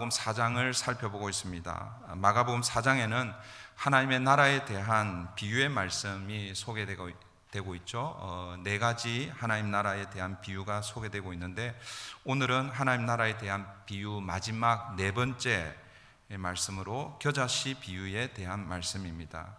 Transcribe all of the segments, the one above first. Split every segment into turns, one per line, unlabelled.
마가복음 4장을 살펴보고 있습니다. 마가복음 4장에는 하나님의 나라에 대한 비유의 말씀이 소개되고 있죠. 네 가지 하나님 나라에 대한 비유가 소개되고 있는데, 오늘은 하나님 나라에 대한 비유 마지막 네 번째 말씀으로 겨자씨 비유에 대한 말씀입니다.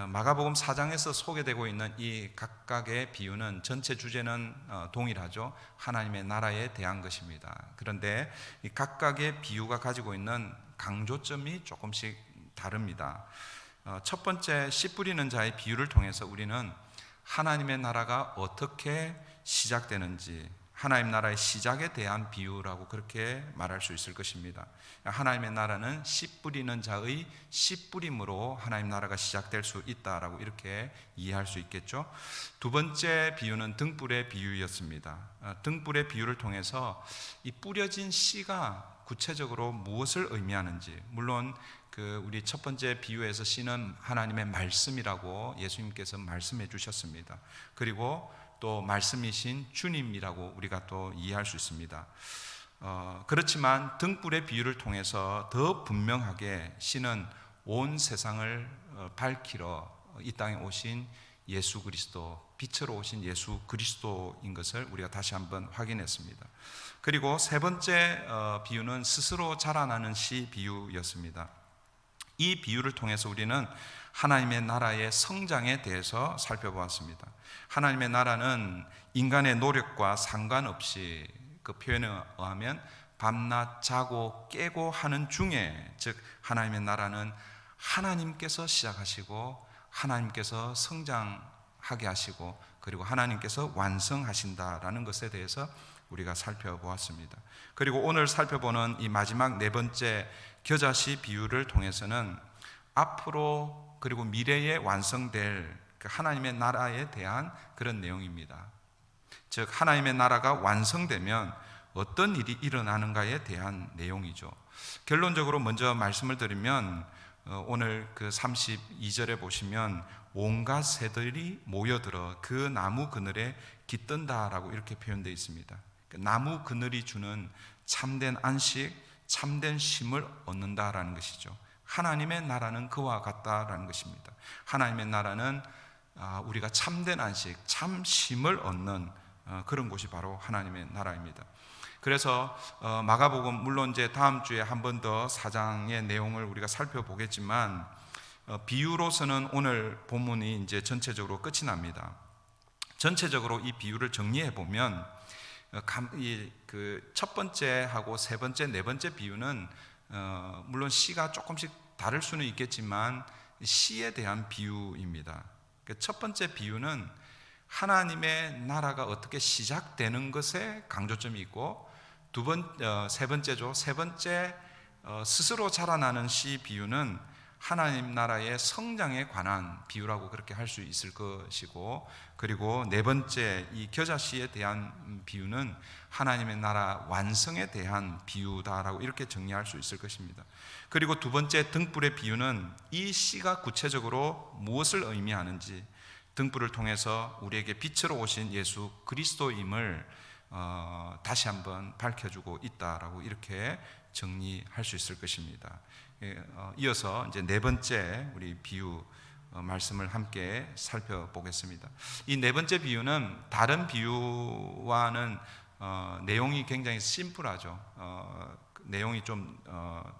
마가복음 4장에서 소개되고 있는 이 각각의 비유는 전체 주제는 동일하죠. 하나님의 나라에 대한 것입니다. 그런데 이 각각의 비유가 가지고 있는 강조점이 조금씩 다릅니다. 첫 번째, 씨 뿌리는 자의 비유를 통해서 우리는 하나님의 나라가 어떻게 시작되는지, 하나님 나라의 시작에 대한 비유라고 그렇게 말할 수 있을 것입니다. 하나님의 나라는 씨 뿌리는 자의 씨 뿌림으로 하나님 나라가 시작될 수 있다라고 이렇게 이해할 수 있겠죠. 두 번째 비유는 등불의 비유였습니다. 등불의 비유를 통해서 이 뿌려진 씨가 구체적으로 무엇을 의미하는지, 물론 우리 첫 번째 비유에서 씨는 하나님의 말씀이라고 예수님께서 말씀해 주셨습니다. 그리고 또 말씀이신 주님이라고 우리가 또 이해할 수 있습니다. 그렇지만 등불의 비유를 통해서 더 분명하게 씨는 온 세상을 밝히러 이 땅에 오신 예수 그리스도, 빛으로 오신 예수 그리스도인 것을 우리가 다시 한번 확인했습니다. 그리고 세 번째 비유는 스스로 자라나는 씨 비유였습니다. 이 비유를 통해서 우리는 하나님의 나라의 성장에 대해서 살펴보았습니다. 하나님의 나라는 인간의 노력과 상관없이, 그 표현에 의하면 밤낮 자고 깨고 하는 중에, 즉 하나님의 나라는 하나님께서 시작하시고 하나님께서 성장하게 하시고 그리고 하나님께서 완성하신다라는 것에 대해서 우리가 살펴보았습니다. 그리고 오늘 살펴보는 이 마지막 네 번째 겨자씨 비유를 통해서는 앞으로 그리고 미래에 완성될 하나님의 나라에 대한 그런 내용입니다. 즉 하나님의 나라가 완성되면 어떤 일이 일어나는가에 대한 내용이죠. 결론적으로 먼저 말씀을 드리면, 오늘 32절에 보시면 온갖 새들이 모여들어 그 나무 그늘에 깃든다라고 이렇게 표현되어 있습니다. 나무 그늘이 주는 참된 안식, 참된 쉼을 얻는다라는 것이죠. 하나님의 나라는 그와 같다라는 것입니다. 하나님의 나라는 우리가 참된 안식, 참 쉼을 얻는 그런 곳이 바로 하나님의 나라입니다. 그래서 마가복음, 물론 이제 다음 주에 한 번 더 4장의 내용을 우리가 살펴보겠지만, 비유로서는 오늘 본문이 이제 전체적으로 끝이 납니다. 전체적으로 이 비유를 정리해 보면, 첫 번째하고 세 번째, 네 번째 비유는 물론 씨가 조금씩 다를 수는 있겠지만 씨에 대한 비유입니다. 첫 번째 비유는 하나님의 나라가 어떻게 시작되는 것에 강조점이 있고, 세 번째죠. 세 번째 스스로 자라나는 씨 비유는 하나님 나라의 성장에 관한 비유라고 그렇게 할 수 있을 것이고, 그리고 네 번째 이 겨자씨에 대한 비유는 하나님의 나라 완성에 대한 비유다라고 이렇게 정리할 수 있을 것입니다. 그리고 두 번째 등불의 비유는 이 씨가 구체적으로 무엇을 의미하는지, 등불을 통해서 우리에게 빛으로 오신 예수 그리스도임을 다시 한번 밝혀주고 있다라고 이렇게 정리할 수 있을 것입니다. 이어서 이제 네 번째 우리 비유 말씀을 함께 살펴보겠습니다. 이 네 번째 비유는 다른 비유와는 내용이 굉장히 심플하죠. 내용이 좀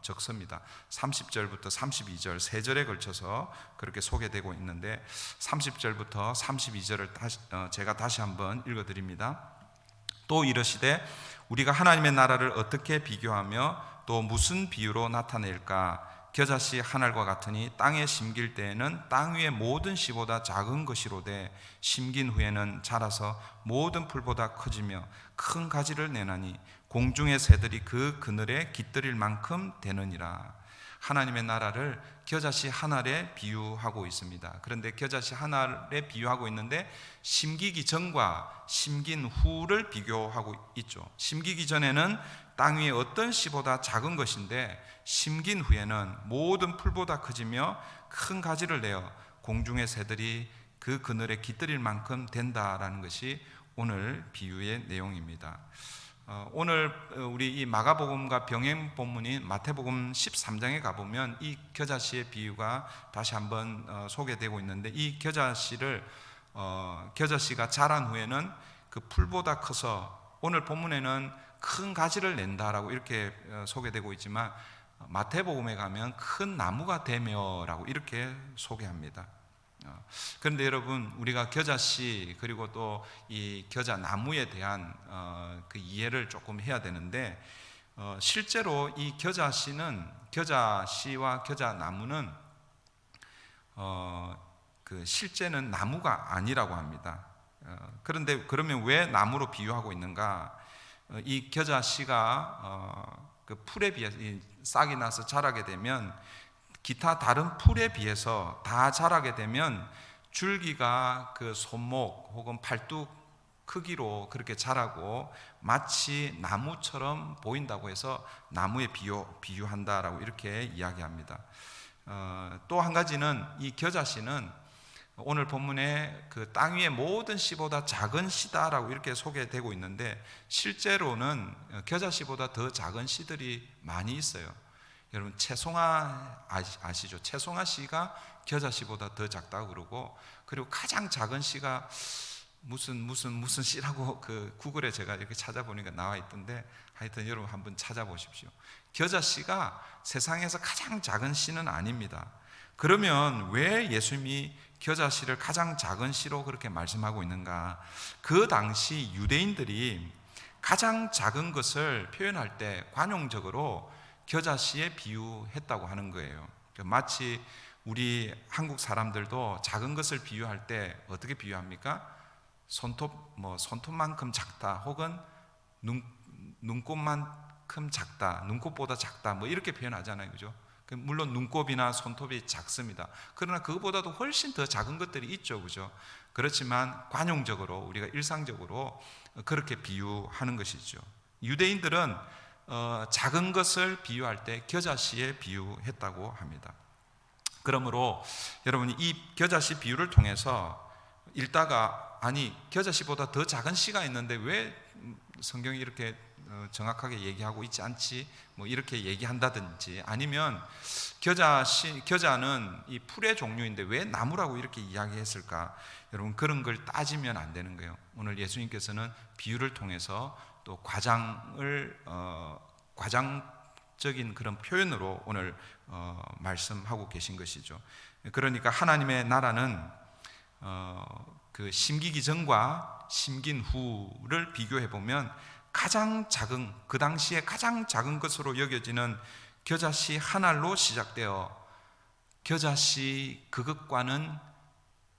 적습니다. 30절부터 32절 세 절에 걸쳐서 그렇게 소개되고 있는데, 30절부터 32절을 제가 다시 한번 읽어드립니다. 또 이르시되 우리가 하나님의 나라를 어떻게 비교하며 또 무슨 비유로 나타낼까? 겨자씨 한 알과 같으니 땅에 심길 때에는 땅 위의 모든 씨보다 작은 것이로되 심긴 후에는 자라서 모든 풀보다 커지며 큰 가지를 내나니 공중의 새들이 그 그늘에 깃들일 만큼 되느니라. 하나님의 나라를 겨자씨 한 알에 비유하고 있습니다. 그런데 겨자씨 한 알에 비유하고 있는데 심기기 전과 심긴 후를 비교하고 있죠. 심기기 전에는 땅 위에 어떤 씨보다 작은 것인데, 심긴 후에는 모든 풀보다 커지며 큰 가지를 내어 공중의 새들이 그 그늘에 깃들일 만큼 된다라는 것이 오늘 비유의 내용입니다. 오늘 우리 이 마가복음과 병행 본문인 마태복음 13장에 가보면 이 겨자씨의 비유가 다시 한번 소개되고 있는데, 이 겨자씨가 자란 후에는 그 풀보다 커서 오늘 본문에는 큰 가지를 낸다라고 이렇게 소개되고 있지만, 마태복음에 가면 큰 나무가 되며라고 이렇게 소개합니다. 그런데 여러분, 우리가 겨자씨 그리고 또 이 겨자나무에 대한 그 이해를 조금 해야 되는데, 실제로 이 겨자씨와 겨자나무는 그 실제는 나무가 아니라고 합니다. 그런데 그러면 왜 나무로 비유하고 있는가? 이 겨자씨가 그 풀에 비해서 싹이 나서 자라게 되면, 기타 다른 풀에 비해서 다 자라게 되면 줄기가 그 손목 혹은 팔뚝 크기로 그렇게 자라고 마치 나무처럼 보인다고 해서 나무에 비유한다라고 이렇게 이야기합니다. 또 한 가지는 이 겨자씨는 오늘 본문에 그 땅 위의 모든 씨보다 작은 씨다라고 이렇게 소개되고 있는데, 실제로는 겨자씨보다 더 작은 씨들이 많이 있어요. 여러분, 채송화 아시죠? 채송화 씨가 겨자씨보다 더 작다고 그러고, 그리고 가장 작은 씨가 무슨 씨라고 그 구글에 제가 이렇게 찾아보니까 나와 있던데, 하여튼 여러분 한번 찾아보십시오. 겨자씨가 세상에서 가장 작은 씨는 아닙니다. 그러면 왜 예수님이 겨자씨를 가장 작은 씨로 그렇게 말씀하고 있는가? 그 당시 유대인들이 가장 작은 것을 표현할 때 관용적으로 겨자씨에 비유했다고 하는 거예요. 마치 우리 한국 사람들도 작은 것을 비유할 때 어떻게 비유합니까? 손톱만큼 작다, 혹은 눈곱만큼 작다, 눈곱보다 작다, 뭐 이렇게 표현하잖아요, 그죠? 물론 눈곱이나 손톱이 작습니다. 그러나 그것보다도 훨씬 더 작은 것들이 있죠, 그죠? 그렇지만 관용적으로 우리가 일상적으로 그렇게 비유하는 것이죠. 유대인들은 작은 것을 비유할 때 겨자씨에 비유했다고 합니다. 그러므로 여러분이 이 겨자씨 비유를 통해서 읽다가, 아니 겨자씨보다 더 작은 씨가 있는데 왜 성경이 이렇게 정확하게 얘기하고 있지 않지? 뭐 이렇게 얘기한다든지, 아니면 겨자는 이 풀의 종류인데 왜 나무라고 이렇게 이야기했을까? 여러분, 그런 걸 따지면 안 되는 거예요. 오늘 예수님께서는 비유를 통해서 또 과장적인 그런 표현으로 오늘 말씀하고 계신 것이죠. 그러니까 하나님의 나라는 그 심기기 전과 심긴 후를 비교해 보면 가장 작은, 그 당시에 가장 작은 것으로 여겨지는 겨자씨 한 알로 시작되어 겨자씨 그것과는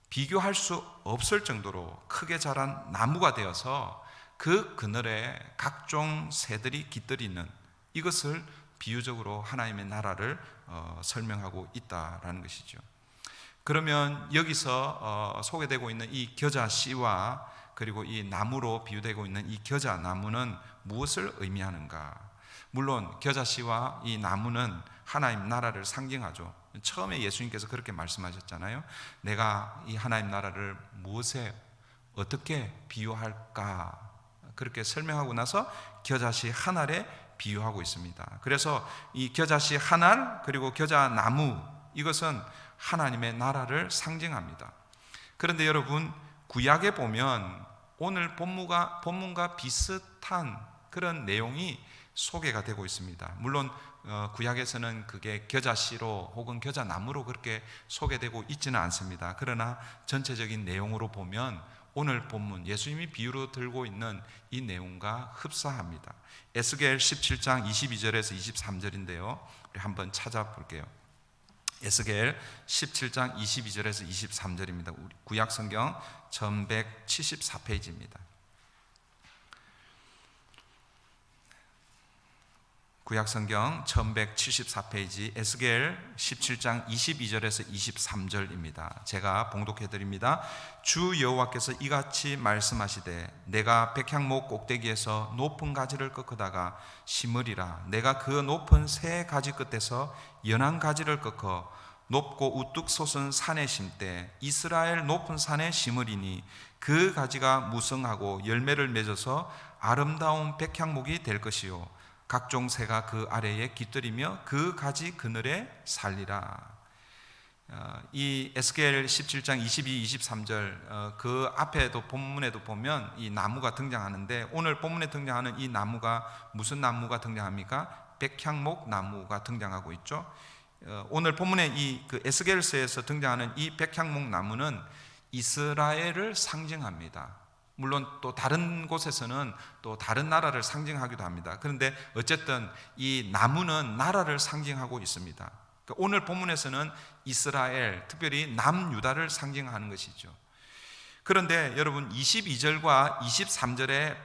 비교할 수 없을 정도로 크게 자란 나무가 되어서 그 그늘에 각종 새들이 깃들이는, 이것을 비유적으로 하나님의 나라를 설명하고 있다라는 것이죠. 그러면 여기서 소개되고 있는 이 겨자씨와 그리고 이 나무로 비유되고 있는 이 겨자나무는 무엇을 의미하는가? 물론 겨자씨와 이 나무는 하나님 나라를 상징하죠. 처음에 예수님께서 그렇게 말씀하셨잖아요. 내가 이 하나님 나라를 무엇에 어떻게 비유할까? 그렇게 설명하고 나서 겨자씨 한 알에 비유하고 있습니다. 그래서 이 겨자씨 한 알 그리고 겨자나무, 이것은 하나님의 나라를 상징합니다. 그런데 여러분, 구약에 보면 오늘 본문과 비슷한 그런 내용이 소개가 되고 있습니다. 물론 구약에서는 그게 겨자씨로 혹은 겨자나무로 그렇게 소개되고 있지는 않습니다. 그러나 전체적인 내용으로 보면 오늘 본문 예수님이 비유로 들고 있는 이 내용과 흡사합니다. 에스겔 17장 22절에서 23절인데요 우리 한번 찾아볼게요. 에스겔 17장 22절에서 23절입니다. 우리 구약성경 1174페이지입니다. 구약성경 1174페이지 에스겔 17장 22절에서 23절입니다. 제가 봉독해 드립니다. 주 여호와께서 이같이 말씀하시되 내가 백향목 꼭대기에서 높은 가지를 꺾어다가 심으리라. 내가 그 높은 새 가지 끝에서 연한 가지를 꺾어 높고 우뚝 솟은 산에 심되 이스라엘 높은 산에 심으리니 그 가지가 무성하고 열매를 맺어서 아름다운 백향목이 될 것이요 각종 새가 그 아래에 깃들이며 그 가지 그늘에 살리라. 이 에스겔 17장 22, 23절 그 앞에도 본문에도 보면 이 나무가 등장하는데, 오늘 본문에 등장하는 이 나무가 무슨 나무가 등장합니까? 백향목 나무가 등장하고 있죠. 오늘 본문에 이 그 에스겔서에서 등장하는 이 백향목 나무는 이스라엘을 상징합니다. 물론 또 다른 곳에서는 또 다른 나라를 상징하기도 합니다. 그런데 어쨌든 이 나무는 나라를 상징하고 있습니다. 오늘 본문에서는 이스라엘, 특별히 남유다를 상징하는 것이죠. 그런데 여러분 22절과 23절에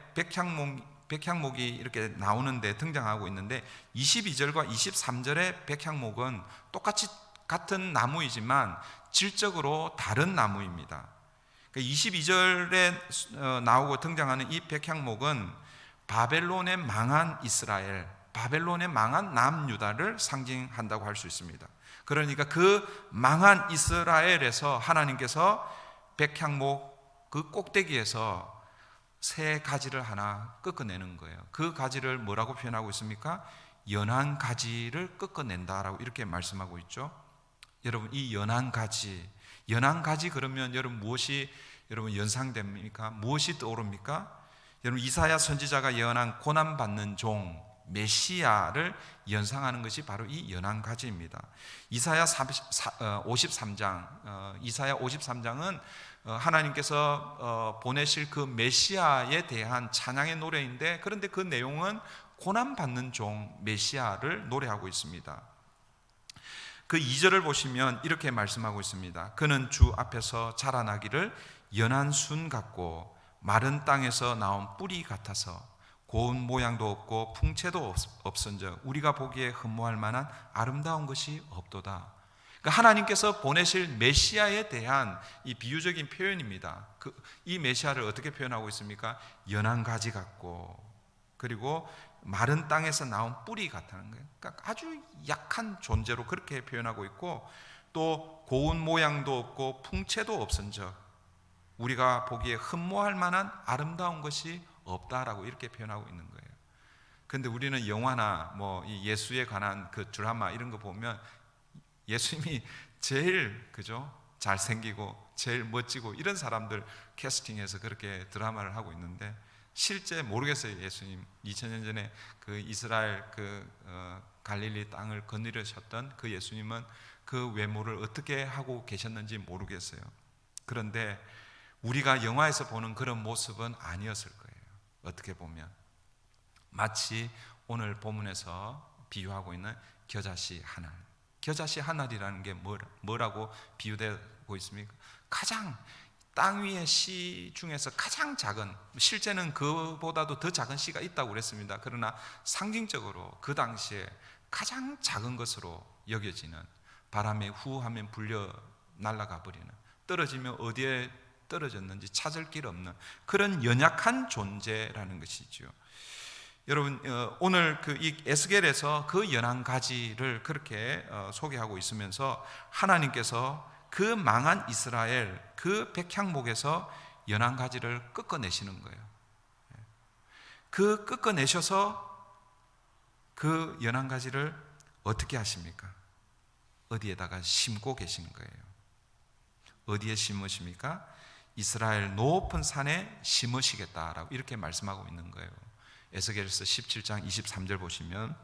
백향목이 이렇게 나오는데 등장하고 있는데, 22절과 23절의 백향목은 똑같이 같은 나무이지만 질적으로 다른 나무입니다. 22절에 나오고 등장하는 이 백향목은 바벨론의 망한 이스라엘, 바벨론의 망한 남유다를 상징한다고 할 수 있습니다. 그러니까 그 망한 이스라엘에서 하나님께서 백향목 그 꼭대기에서 새 가지를 하나 꺾어내는 거예요. 그 가지를 뭐라고 표현하고 있습니까? 연한 가지를 꺾어낸다라고 이렇게 말씀하고 있죠. 여러분, 이 연한 가지 그러면 여러분 무엇이 여러분 연상됩니까? 무엇이 떠오릅니까? 여러분, 이사야 선지자가 예언한 고난받는 종 메시아를 연상하는 것이 바로 이 연한 가지입니다. 이사야 53장, 이사야 53장은 하나님께서 보내실 그 메시아에 대한 찬양의 노래인데, 그런데 그 내용은 고난받는 종 메시아를 노래하고 있습니다. 그 2절을 보시면 이렇게 말씀하고 있습니다. 그는 주 앞에서 자라나기를 연한 순 같고 마른 땅에서 나온 뿌리 같아서 고운 모양도 없고 풍채도 없은즉 우리가 보기에 흠모할 만한 아름다운 것이 없도다. 그러니까 하나님께서 보내실 메시아에 대한 이 비유적인 표현입니다. 이 메시아를 어떻게 표현하고 있습니까? 연한 가지 같고, 그리고 마른 땅에서 나온 뿌리 같다는 거예요. 그러니까 아주 약한 존재로 그렇게 표현하고 있고, 또 고운 모양도 없고 풍채도 없은즉 우리가 보기에 흠모할 만한 아름다운 것이 없다라고 이렇게 표현하고 있는 거예요. 그런데 우리는 영화나 뭐 이 예수에 관한 그 드라마 이런 거 보면 예수님이 제일 그죠? 잘생기고 제일 멋지고 이런 사람들 캐스팅해서 그렇게 드라마를 하고 있는데, 실제 모르겠어요. 예수님 2000년 전에 그 이스라엘 갈릴리 땅을 거느리셨던 그 예수님은 그 외모를 어떻게 하고 계셨는지 모르겠어요. 그런데 우리가 영화에서 보는 그런 모습은 아니었을 거예요. 어떻게 보면 마치 오늘 본문에서 비유하고 있는 겨자씨 한 알, 겨자씨 한 알이라는 게 뭐라고 비유되고 있습니까? 가장 땅 위의 씨 중에서 가장 작은, 실제는 그보다도 더 작은 씨가 있다고 그랬습니다. 그러나 상징적으로 그 당시에 가장 작은 것으로 여겨지는, 바람에 후하면 불려 날아가 버리는, 떨어지면 어디에 떨어졌는지 찾을 길 없는 그런 연약한 존재라는 것이죠. 여러분, 오늘 이 에스겔에서 그 연한 가지를 그렇게 소개하고 있으면서 하나님께서 그 망한 이스라엘, 그 백향목에서 연한 가지를 꺾어내시는 거예요. 그 꺾어내셔서 그 연한 가지를 어떻게 하십니까? 어디에다가 심고 계신 거예요. 어디에 심으십니까? 이스라엘 높은 산에 심으시겠다라고 이렇게 말씀하고 있는 거예요. 에스겔서 17장 23절 보시면,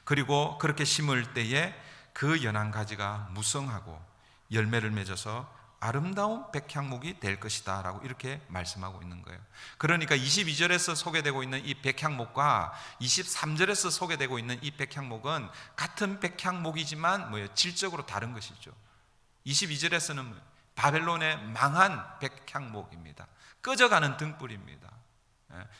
그리고 그렇게 심을 때에 그 연한 가지가 무성하고 열매를 맺어서 아름다운 백향목이 될 것이다 라고 이렇게 말씀하고 있는 거예요. 그러니까 22절에서 소개되고 있는 이 백향목과 23절에서 소개되고 있는 이 백향목은 같은 백향목이지만 질적으로 다른 것이죠. 22절에서는 바벨론의 망한 백향목입니다. 꺼져가는 등불입니다.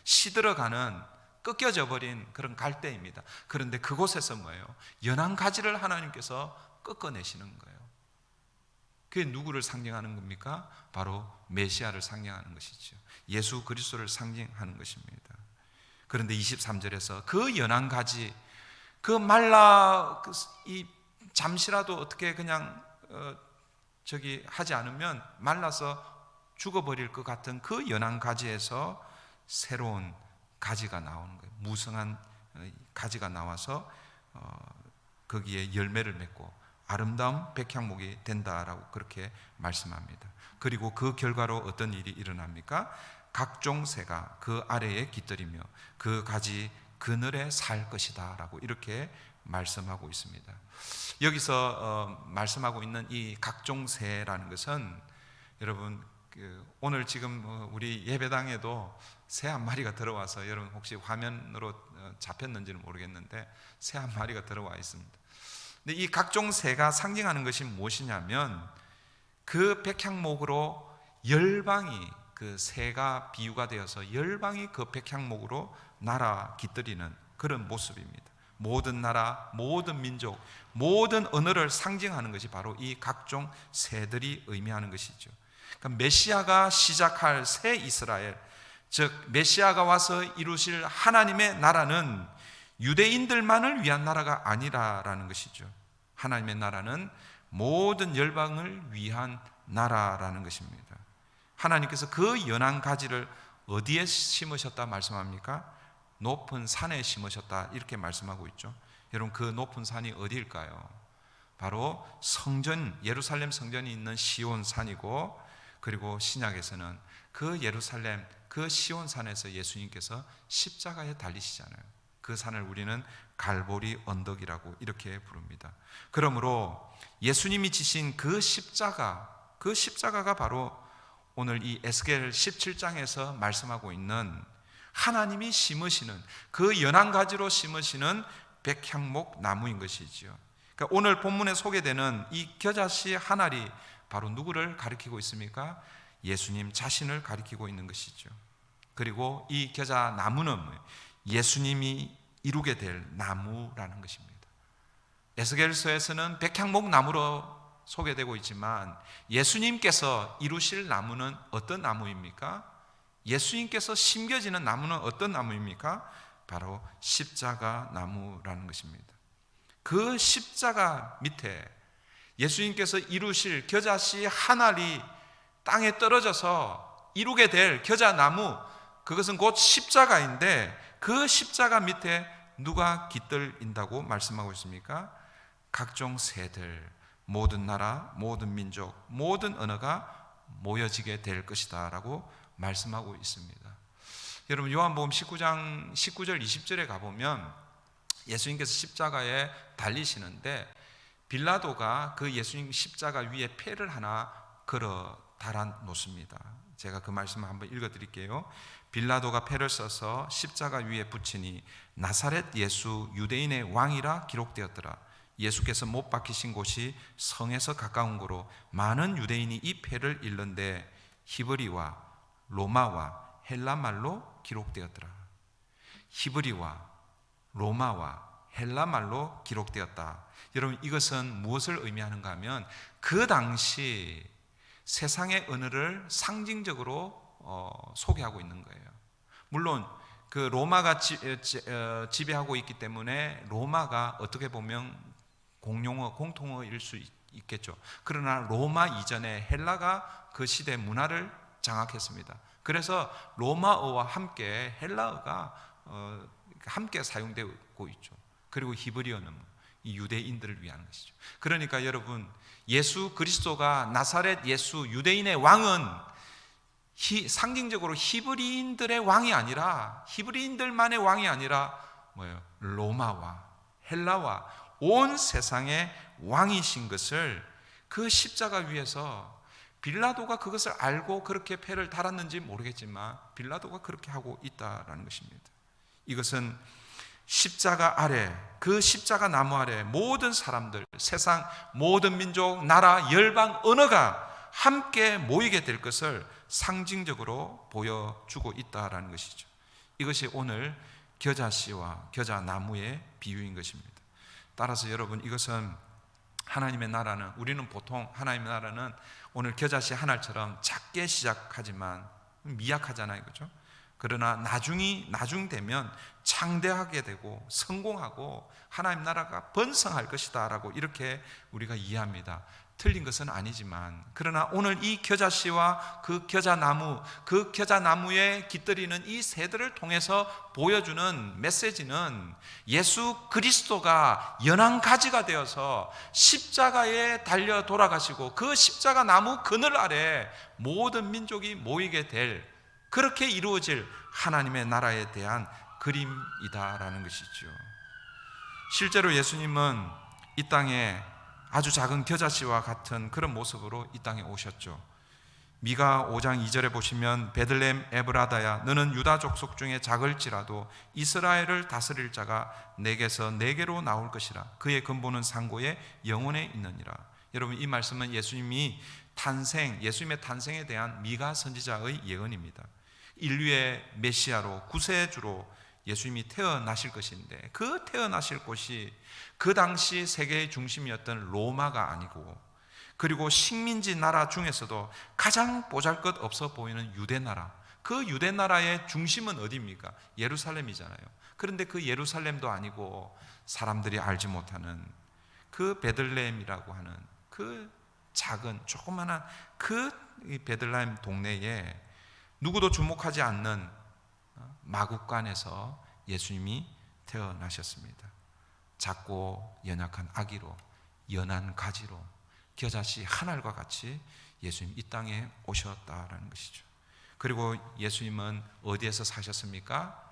시들어가는, 꺾여져 버린 그런 갈대입니다. 그런데 그곳에서 뭐예요? 연한 가지를 하나님께서 꺾어내시는 거예요. 그게 누구를 상징하는 겁니까? 바로 메시아를 상징하는 것이죠. 예수 그리스도를 상징하는 것입니다. 그런데 23절에서 그 연한 가지, 그 잠시라도 어떻게 그냥 하지 않으면 말라서 죽어버릴 것 같은 그 연한 가지에서 새로운 가지가 나오는 거예요. 무성한 가지가 나와서 거기에 열매를 맺고 아름다운 백향목이 된다라고 그렇게 말씀합니다. 그리고 그 결과로 어떤 일이 일어납니까? 각종 새가 그 아래에 깃들이며 그 가지 그늘에 살 것이다 라고 이렇게 말씀하고 있습니다. 여기서 말씀하고 있는 이 각종 새라는 것은 여러분 오늘 지금 우리 예배당에도 새 한 마리가 들어와서 여러분 혹시 화면으로 잡혔는지는 모르겠는데 새 한 마리가 들어와 있습니다. 근데 이 각종 새가 상징하는 것이 무엇이냐면 그 백향목으로 열방이 그 새가 비유가 되어서 열방이 그 백향목으로 날아 깃들이는 그런 모습입니다. 모든 나라, 모든 민족, 모든 언어를 상징하는 것이 바로 이 각종 새들이 의미하는 것이죠. 그러니까 메시아가 시작할 새 이스라엘, 즉 메시아가 와서 이루실 하나님의 나라는 유대인들만을 위한 나라가 아니라라는 것이죠. 하나님의 나라는 모든 열방을 위한 나라라는 것입니다. 하나님께서 그 연한 가지를 어디에 심으셨다 말씀합니까? 높은 산에 심으셨다 이렇게 말씀하고 있죠. 여러분 그 높은 산이 어디일까요? 바로 성전, 예루살렘 성전이 있는 시온 산이고, 그리고 신약에서는 그 예루살렘 그 시온 산에서 예수님께서 십자가에 달리시잖아요. 그 산을 우리는 갈보리 언덕이라고 이렇게 부릅니다. 그러므로 예수님이 지신 그 십자가가 바로 오늘 이 에스겔 17장에서 말씀하고 있는 하나님이 심으시는 그 연한 가지로 심으시는 백향목 나무인 것이지요. 그러니까 오늘 본문에 소개되는 이 겨자씨 한 알이 바로 누구를 가리키고 있습니까? 예수님 자신을 가리키고 있는 것이죠. 그리고 이 겨자 나무는 예수님이 이루게 될 나무라는 것입니다. 에스겔서에서는 백향목 나무로 소개되고 있지만 예수님께서 이루실 나무는 어떤 나무입니까? 예수님께서 심겨지는 나무는 어떤 나무입니까? 바로 십자가 나무라는 것입니다. 그 십자가 밑에 예수님께서 이루실 겨자씨 한 알이 땅에 떨어져서 이루게 될 겨자나무, 그것은 곧 십자가인데 그 십자가 밑에 누가 깃들인다고 말씀하고 있습니까? 각종 새들, 모든 나라, 모든 민족, 모든 언어가 모여지게 될 것이다 라고 말씀하고 있습니다. 여러분 요한복음 19장 19절 20절에 가보면 예수님께서 십자가에 달리시는데 빌라도가 그 예수님 십자가 위에 패를 하나 걸어 달아 놓습니다. 제가 그 말씀을 한번 읽어드릴게요. 빌라도가 패를 써서 십자가 위에 붙이니 나사렛 예수 유대인의 왕이라 기록되었더라. 예수께서 못 박히신 곳이 성에서 가까운 고로 많은 유대인이 이 패를 읽는데 히브리와 로마와 헬라말로 기록되었더라. 히브리와 로마와 헬라말로 기록되었다. 여러분 이것은 무엇을 의미하는가 하면 그 당시 세상의 언어를 상징적으로 소개하고 있는 거예요. 물론 그 로마가 지배하고 있기 때문에 로마가 어떻게 보면 공용어, 공통어일 수 있겠죠. 그러나 로마 이전에 헬라가 그 시대 문화를 장악했습니다. 그래서 로마어와 함께 헬라어가 함께 사용되고 있죠. 그리고 히브리어는 이 유대인들을 위한 것이죠. 그러니까 여러분 예수 그리스도가 나사렛 예수 유대인의 왕은 상징적으로 히브리인들의 왕이 아니라, 히브리인들만의 왕이 아니라 뭐예요? 로마와 헬라와 온 세상의 왕이신 것을 그 십자가 위에서 빌라도가 그것을 알고 그렇게 패를 달았는지 모르겠지만 빌라도가 그렇게 하고 있다라는 것입니다. 이것은 십자가 아래, 그 십자가 나무 아래 모든 사람들, 세상 모든 민족, 나라, 열방, 언어가 함께 모이게 될 것을 상징적으로 보여주고 있다라는 것이죠. 이것이 오늘 겨자씨와 겨자나무의 비유인 것입니다. 따라서 여러분 이것은 하나님의 나라는, 우리는 보통 하나님의 나라는 오늘 겨자씨 한 알처럼 작게 시작하지만 미약하잖아요, 그렇죠? 그러나 나중 되면 창대하게 되고 성공하고 하나님 나라가 번성할 것이다 라고 이렇게 우리가 이해합니다. 틀린 것은 아니지만, 그러나 오늘 이 겨자씨와 그 겨자나무에 깃들이는 이 새들을 통해서 보여주는 메시지는 예수 그리스도가 연한 가지가 되어서 십자가에 달려 돌아가시고 그 십자가 나무 그늘 아래 모든 민족이 모이게 될, 그렇게 이루어질 하나님의 나라에 대한 그림이다라는 것이죠. 실제로 예수님은 이 땅에 아주 작은 겨자씨와 같은 그런 모습으로 이 땅에 오셨죠. 미가 5장 2절에 보시면 베들레헴 에브라다야 너는 유다 족속 중에 작을지라도 이스라엘을 다스릴 자가 내게서 내게로 나올 것이라. 그의 근본은 상고의 영혼에 있느니라. 여러분, 이 말씀은 예수님의 탄생에 대한 미가 선지자의 예언입니다. 인류의 메시아로, 구세주로 예수님이 태어나실 것인데, 그 태어나실 곳이 그 당시 세계의 중심이었던 로마가 아니고, 그리고 식민지 나라 중에서도 가장 보잘것없어 보이는 유대나라, 그 유대나라의 중심은 어디입니까? 예루살렘이잖아요. 그런데 그 예루살렘도 아니고 사람들이 알지 못하는 그 베들레헴이라고 하는 그 작은 조그마한 그 베들레헴 동네에 누구도 주목하지 않는 마국간에서 예수님이 태어나셨습니다. 작고 연약한 아기로, 연한 가지로, 겨자씨 한 알과 같이 예수님 이 땅에 오셨다라는 것이죠. 그리고 예수님은 어디에서 사셨습니까?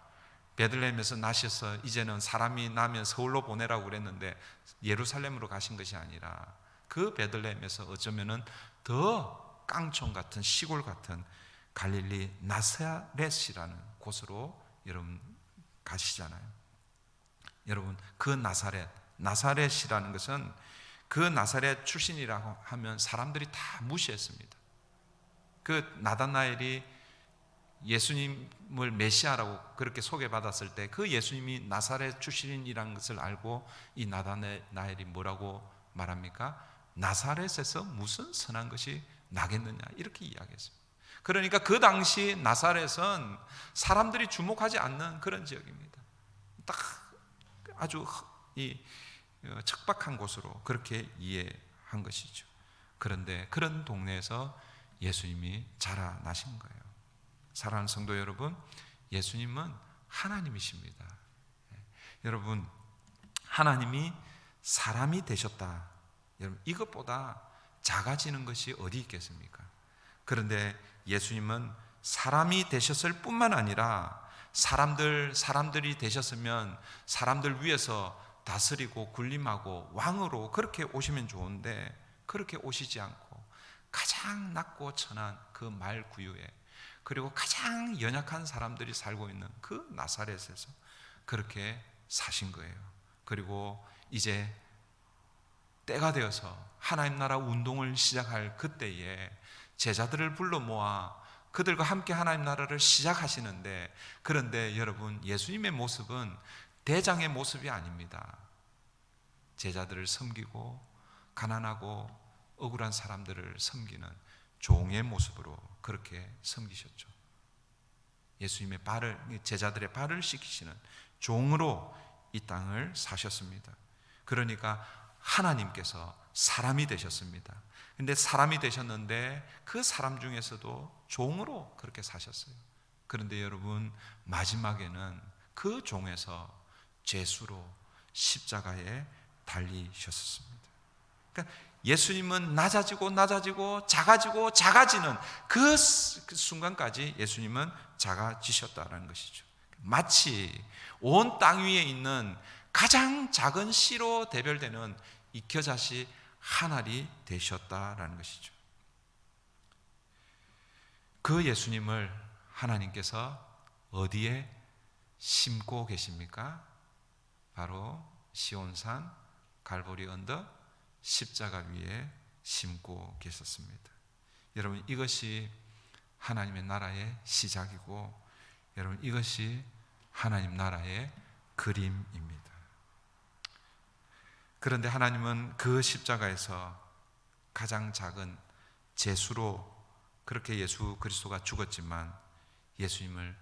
베들레헴에서 나셔서 이제는 사람이 나면 서울로 보내라고 그랬는데 예루살렘으로 가신 것이 아니라 그 베들레헴에서 어쩌면은 더 깡총 같은, 시골 같은 갈릴리 나사렛이라는 곳으로 여러분 가시잖아요. 여러분, 그 나사렛이라는 것은 그 나사렛 출신이라고 하면 사람들이 다 무시했습니다. 그 나다나엘이 예수님을 메시아라고 그렇게 소개받았을 때 그 예수님이 나사렛 출신이라는 것을 알고 이 나다나엘이 뭐라고 말합니까? 나사렛에서 무슨 선한 것이 나겠느냐, 이렇게 이야기했습니다. 그러니까 그 당시 나사렛은 사람들이 주목하지 않는 그런 지역입니다. 딱 아주 척박한 곳으로 그렇게 이해한 것이죠. 그런데 그런 동네에서 예수님이 자라나신 거예요. 사랑하는 성도 여러분, 예수님은 하나님이십니다. 여러분, 하나님이 사람이 되셨다, 여러분, 이것보다 작아지는 것이 어디 있겠습니까? 그런데 예수님은 사람이 되셨을 뿐만 아니라 사람들이 되셨으면 사람들 위해서 다스리고 군림하고 왕으로 그렇게 오시면 좋은데 그렇게 오시지 않고 가장 낮고 천한 그 말구유에, 그리고 가장 연약한 사람들이 살고 있는 그 나사렛에서 그렇게 사신 거예요. 그리고 이제 때가 되어서 하나님 나라 운동을 시작할 그때에 제자들을 불러 모아 그들과 함께 하나님 나라를 시작하시는데, 그런데 여러분, 예수님의 모습은 대장의 모습이 아닙니다. 제자들을 섬기고 가난하고 억울한 사람들을 섬기는 종의 모습으로 그렇게 섬기셨죠. 예수님의 제자들의 발을 씻기시는 종으로 이 땅을 사셨습니다. 그러니까 하나님께서 사람이 되셨습니다. 근데 사람이 되셨는데 그 사람 중에서도 종으로 그렇게 사셨어요. 그런데 여러분, 마지막에는 그 종에서 죄수로 십자가에 달리셨습니다. 그러니까 예수님은 낮아지고 작아지는 그 순간까지 예수님은 작아지셨다는 것이죠. 마치 온 땅 위에 있는 가장 작은 씨로 대별되는 이 겨자씨 한 알이 되셨다라는 것이죠. 그 예수님을 하나님께서 어디에 심고 계십니까? 바로 시온산 갈보리 언덕 십자가 위에 심고 계셨습니다. 여러분, 이것이 하나님의 나라의 시작이고, 여러분, 이것이 하나님 나라의 그림입니다. 그런데 하나님은 그 십자가에서 가장 작은 제수로 그렇게 예수 그리스도가 죽었지만 예수님을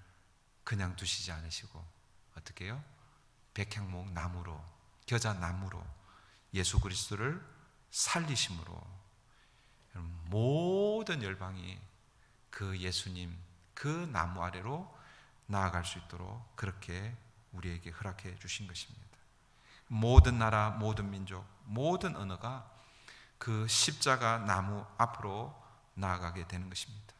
그냥 두시지 않으시고 어떻게 해요? 백향목 나무로, 겨자나무로 예수 그리스도를 살리심으로 모든 열방이 그 예수님, 그 나무 아래로 나아갈 수 있도록 그렇게 우리에게 허락해 주신 것입니다. 모든 나라, 모든 민족, 모든 언어가 그 십자가 나무 앞으로 나아가게 되는 것입니다.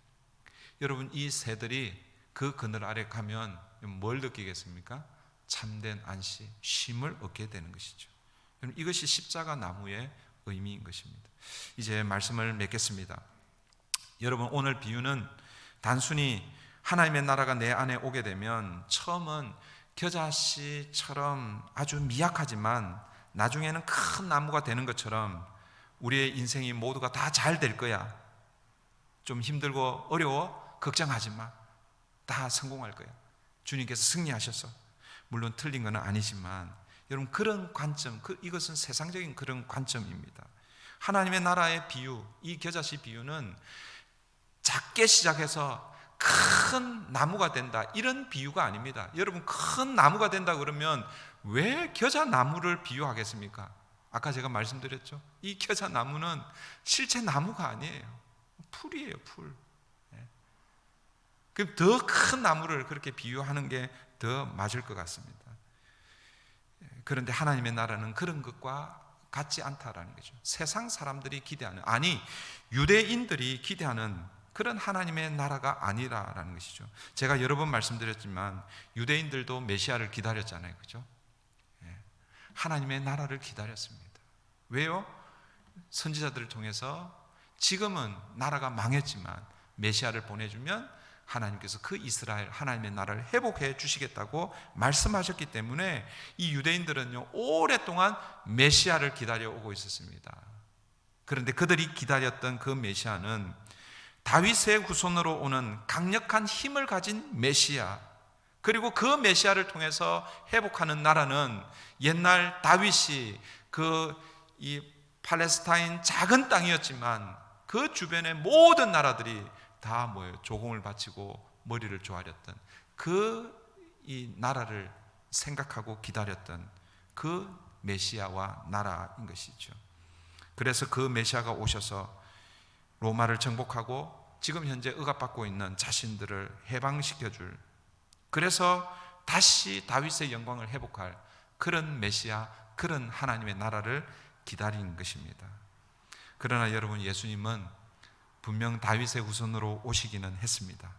여러분, 이 새들이 그 그늘 아래 가면 뭘 느끼겠습니까? 참된 안식, 쉼을 얻게 되는 것이죠. 이것이 십자가 나무의 의미인 것입니다. 이제 말씀을 맺겠습니다. 여러분, 오늘 비유는 단순히 하나님의 나라가 내 안에 오게 되면 처음은 겨자씨처럼 아주 미약하지만 나중에는 큰 나무가 되는 것처럼 우리의 인생이 모두가 다 잘 될 거야, 좀 힘들고 어려워 걱정하지 마, 다 성공할 거야, 주님께서 승리하셔서. 물론 틀린 건 아니지만 여러분, 그런 관점, 이것은 세상적인 그런 관점입니다. 하나님의 나라의 비유, 이 겨자씨 비유는 작게 시작해서 큰 나무가 된다, 이런 비유가 아닙니다. 여러분, 큰 나무가 된다 그러면 왜 겨자나무를 비유하겠습니까? 아까 제가 말씀드렸죠. 이 겨자나무는 실제 나무가 아니에요. 풀이에요, 풀. 그럼 더 큰 나무를 그렇게 비유하는 게 더 맞을 것 같습니다. 그런데 하나님의 나라는 그런 것과 같지 않다라는 거죠. 세상 사람들이 기대하는, 아니 유대인들이 기대하는 그런 하나님의 나라가 아니라라는 것이죠. 제가 여러 번 말씀드렸지만 유대인들도 메시아를 기다렸잖아요, 그죠? 하나님의 나라를 기다렸습니다. 왜요? 선지자들을 통해서 지금은 나라가 망했지만 메시아를 보내주면 하나님께서 그 이스라엘, 하나님의 나라를 회복해 주시겠다고 말씀하셨기 때문에 이 유대인들은요, 오랫동안 메시아를 기다려 오고 있었습니다. 그런데 그들이 기다렸던 그 메시아는 다윗의 후손으로 오는 강력한 힘을 가진 메시아, 그리고 그 메시아를 통해서 회복하는 나라는 옛날 다윗이 이 팔레스타인 작은 땅이었지만 그 주변의 모든 나라들이 다 조공을 바치고 머리를 조아렸던 이 나라를 생각하고 기다렸던 그 메시아와 나라인 것이죠. 그래서 그 메시아가 오셔서 로마를 정복하고 지금 현재 억압받고 있는 자신들을 해방시켜줄, 그래서 다시 다윗의 영광을 회복할 그런 메시아, 그런 하나님의 나라를 기다리는 것입니다. 그러나 여러분, 예수님은 분명 다윗의 후손으로 오시기는 했습니다.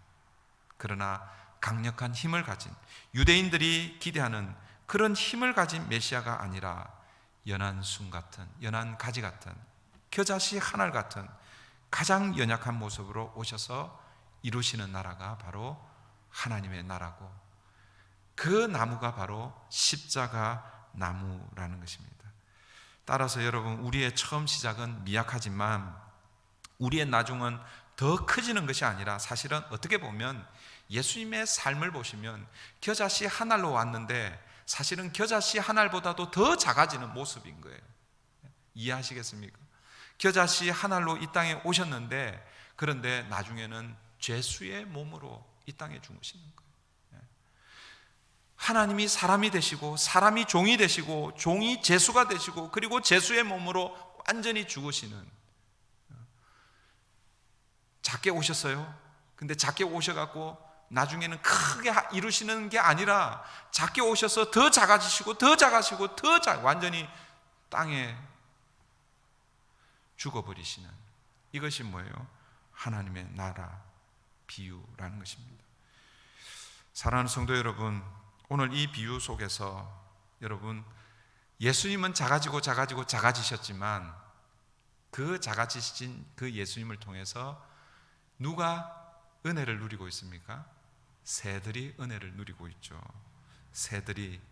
그러나 강력한 힘을 가진, 유대인들이 기대하는 그런 힘을 가진 메시아가 아니라 연한 순 같은, 연한 가지 같은, 겨자씨 한 알 같은 가장 연약한 모습으로 오셔서 이루시는 나라가 바로 하나님의 나라고, 그 나무가 바로 십자가 나무라는 것입니다. 따라서 여러분, 우리의 처음 시작은 미약하지만 우리의 나중은 더 커지는 것이 아니라, 사실은 어떻게 보면 예수님의 삶을 보시면 겨자씨 한 알로 왔는데 사실은 겨자씨 한 알보다도 더 작아지는 모습인 거예요. 이해하시겠습니까? 겨자씨 한 알로 이 땅에 오셨는데, 그런데 나중에는 죄수의 몸으로 이 땅에 죽으시는 거예요. 하나님이 사람이 되시고, 사람이 종이 되시고, 종이 죄수가 되시고, 그리고 죄수의 몸으로 완전히 죽으시는, 작게 오셨어요. 근데 작게 오셔갖고 나중에는 크게 이루시는 게 아니라 작게 오셔서 더 작아지시고 더 작아지시고 완전히 땅에 죽어버리시는, 이것이 뭐예요? 하나님의 나라 비유라는 것입니다. 사랑하는 성도 여러분, 오늘 이 비유 속에서 여러분, 예수님은 작아지셨지만 그 작아지신 그 예수님을 통해서 누가 은혜를 누리고 있습니까? 새들이 은혜를 누리고 있죠. 새들이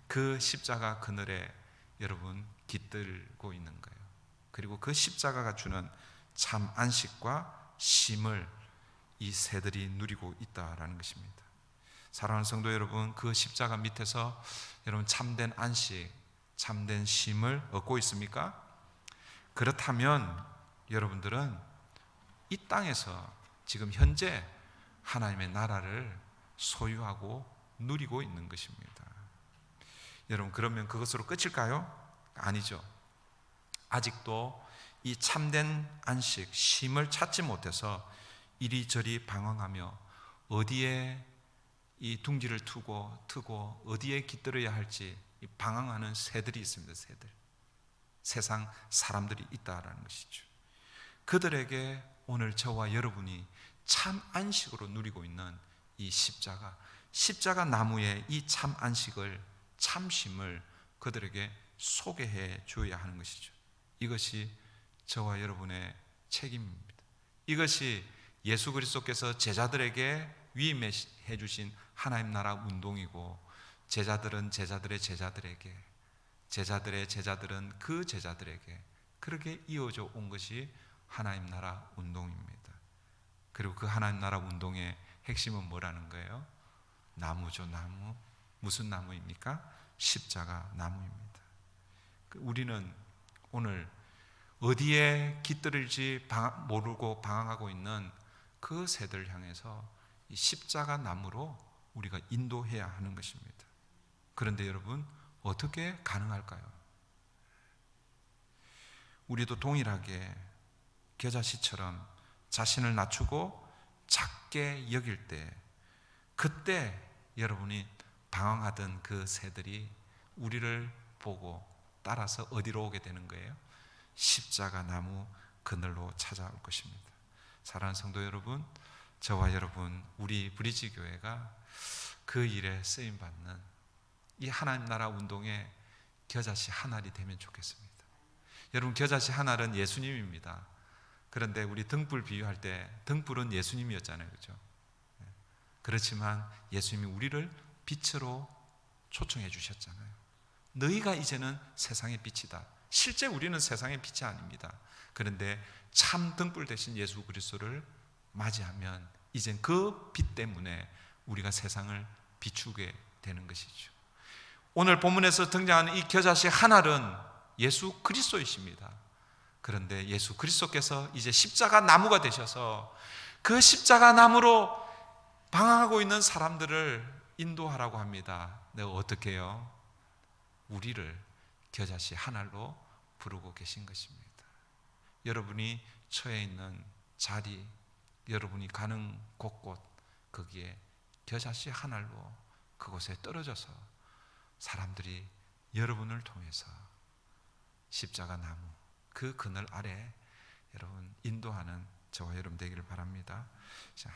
그 십자가 그늘에 여러분 깃들고 있는 거예요. 그리고 그 십자가가 주는 참 안식과 쉼을 이 새들이 누리고 있다라는 것입니다. 사랑하는 성도 여러분, 그 십자가 밑에서 여러분 참된 안식, 참된 쉼을 얻고 있습니까? 그렇다면 여러분들은 이 땅에서 지금 현재 하나님의 나라를 소유하고 누리고 있는 것입니다. 여러분, 그러면 그것으로 끝일까요? 아니죠. 아직도 이 참된 안식, 쉼을 찾지 못해서 이리저리 방황하며 어디에 이 둥지를 트고 어디에 깃들어야 할지 방황하는 새들이 있습니다. 새들, 세상 사람들이 있다라는 것이죠. 그들에게 오늘 저와 여러분이 참 안식으로 누리고 있는 이 십자가 나무의 이 참 안식을, 참 쉼을 그들에게 소개해 줘야 하는 것이죠. 이것이 저와 여러분의 책임입니다. 이것이 예수 그리스도께서 제자들에게 위임해 주신 하나님 나라 운동이고, 제자들은 제자들의 제자들에게, 제자들의 제자들은 그 제자들에게 그렇게 이어져 온 것이 하나님 나라 운동입니다. 그리고 그 하나님 나라 운동의 핵심은 뭐라는 거예요? 나무죠, 나무. 무슨 나무입니까? 십자가 나무입니다. 우리는 오늘 어디에 깃들일지 모르고 방황하고 있는 그 새들 향해서 이 십자가 나무로 우리가 인도해야 하는 것입니다. 그런데 여러분, 어떻게 가능할까요? 우리도 동일하게 겨자씨처럼 자신을 낮추고 작게 여길 때, 그때 여러분이 방황하던 그 새들이 우리를 보고 따라서 어디로 오게 되는 거예요? 십자가 나무 그늘로 찾아올 것입니다. 사랑하는 성도 여러분, 저와 여러분, 우리 브리지 교회가 그 일에 쓰임받는 이 하나님 나라 운동의 겨자씨 한 알이 되면 좋겠습니다. 여러분, 겨자씨 한 알은 예수님입니다. 그런데 우리 등불 비유할 때 등불은 예수님이었잖아요, 그렇죠? 그렇지만 예수님이 우리를 빛으로 초청해 주셨잖아요. 너희가 이제는 세상의 빛이다. 실제 우리는 세상의 빛이 아닙니다. 그런데 참 등불 대신 예수 그리스도를 맞이하면 이젠 그 빛 때문에 우리가 세상을 비추게 되는 것이죠. 오늘 본문에서 등장하는 이 겨자씨 한 알은 예수 그리스도이십니다. 그런데 예수 그리스도께서 이제 십자가 나무가 되셔서 그 십자가 나무로 방황하고 있는 사람들을 인도하라고 합니다. 내가 어떻게 해요? 우리를 겨자씨 한 알로 부르고 계신 것입니다. 여러분이 처해 있는 자리, 여러분이 가는 곳곳, 거기에 겨자씨 한 알로 그곳에 떨어져서 사람들이 여러분을 통해서 십자가 나무 그 그늘 아래 여러분 인도하는 저와 여러분 되기를 바랍니다.